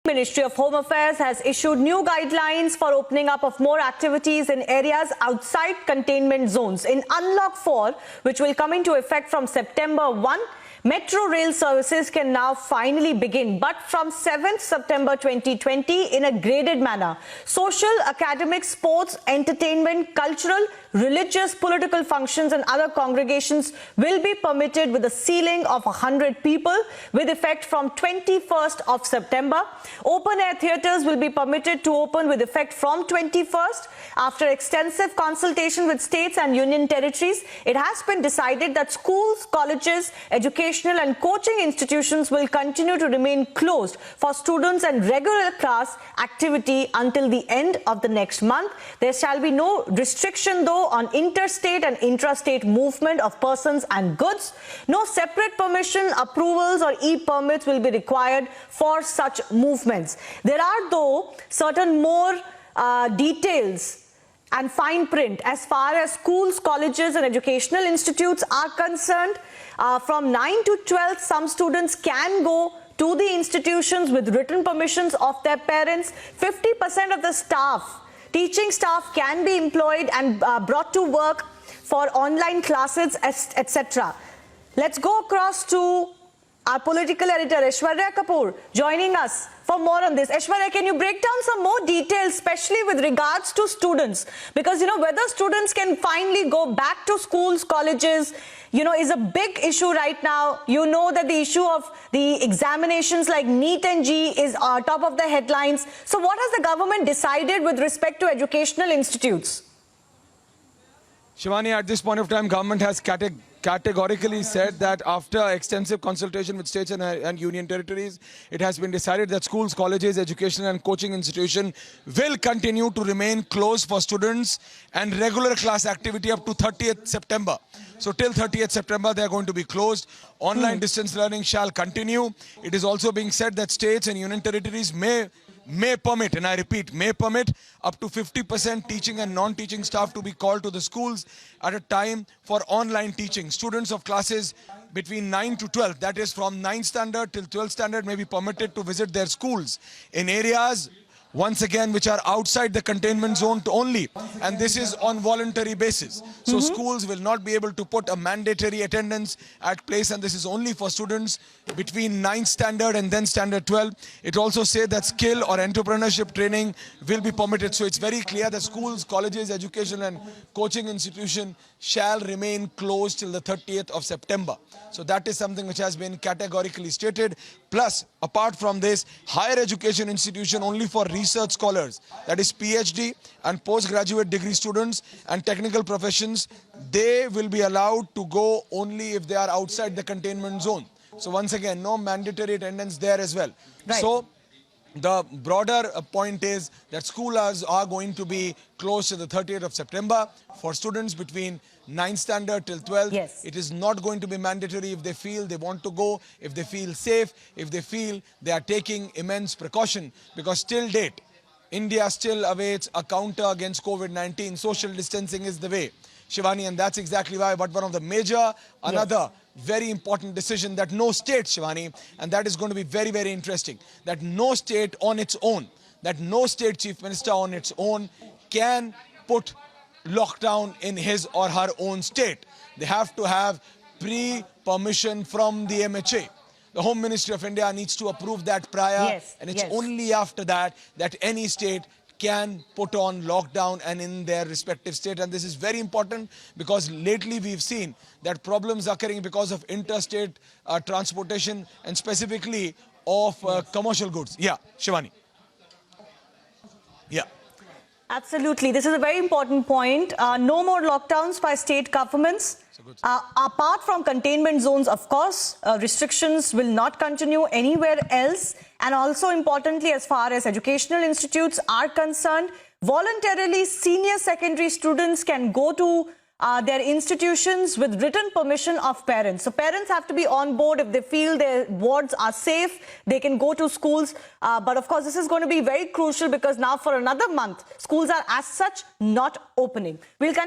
Ministry of Home Affairs has issued new guidelines for opening up of more activities in areas outside containment zones. In Unlock 4, which will come into effect from September 1, Metro rail services can now finally begin, but from 7th September 2020 in a graded manner. Social, academic, sports, entertainment, cultural, religious, political functions and other congregations will be permitted with a ceiling of 100 people with effect from 21st of September. Open air theatres will be permitted to open with effect from 21st. After extensive consultation with states and union territories, it has been decided that schools, colleges, educational and coaching institutions will continue to remain closed for students and regular class activity until the end of the next month. There shall be no restriction though on interstate and intrastate movement of persons and goods. No separate permission, approvals or e-permits will be required for such movements. There are though certain more details and fine print as far as schools, colleges and educational institutes are concerned. From 9 to 12, some students can go to the institutions with written permissions of their parents. 50% of the staff, teaching staff, can be employed and brought to work for online classes, etc. Let's go across to our political editor, Aishwarya Kapoor, joining us for more on this. Aishwarya, can you break down some more details, especially with regards to students? Because, you know, whether students can finally go back to schools, colleges, you know, is a big issue right now. You know that the issue of the examinations like NEET and JEE is top of the headlines. So what has the government decided with respect to educational institutes? Shivani, at this point of time, government has categorically said that after extensive consultation with states and union territories, it has been decided that schools, colleges, educational and coaching institutions will continue to remain closed for students and regular class activity up to 30th September. So till 30th September, they are going to be closed. Online distance learning shall continue. It is also being said that states and union territories may permit, and I repeat, may permit up to 50% teaching and non-teaching staff to be called to the schools at a time for online teaching. Students of classes between 9 to 12, that is from 9th standard till 12th standard, may be permitted to visit their schools in areas, once again, which are outside the containment zone only. And this is on voluntary basis. So schools will not be able to put a mandatory attendance at place, and this is only for students between 9th standard and then standard 12. It also says that skill or entrepreneurship training will be permitted. So it's very clear that schools, colleges, education and coaching institution shall remain closed till the 30th of September. So that is something which has been categorically stated. Plus, apart from this, higher education institution only for research scholars, that is PhD and postgraduate degree students and technical professions, they will be allowed to go only if they are outside the containment zone. So once again, no mandatory attendance there as well. Right. So the broader point is that schools are going to be closed to the 30th of September. For students between 9th standard till 12th, yes, it is not going to be mandatory if they feel they want to go, if they feel safe, if they feel they are taking immense precaution. Because till date, India still awaits a counter against COVID-19. Social distancing is the way, Shivani, and that's exactly why. But one of the major, another very important decision that no state, Shivani, and that is going to be very, very interesting, that no state on its own, that no state chief minister on its own can put lockdown in his or her own state. They have to have pre-permission from the MHA. The Home Ministry of India needs to approve that prior, and it's only after that that any state can put on lockdown and in their respective state. And this is very important because lately we've seen that problems occurring because of interstate transportation and specifically of commercial goods. Yeah, Shivani. Yeah. Absolutely. This is a very important point. No more lockdowns by state governments. Apart from containment zones, of course, restrictions will not continue anywhere else. And also importantly, as far as educational institutes are concerned, voluntarily senior secondary students can go to their institutions with written permission of parents. So parents have to be on board. If they feel their wards are safe, they can go to schools. But of course, this is going to be very crucial because now for another month, schools are as such not opening. We'll continue.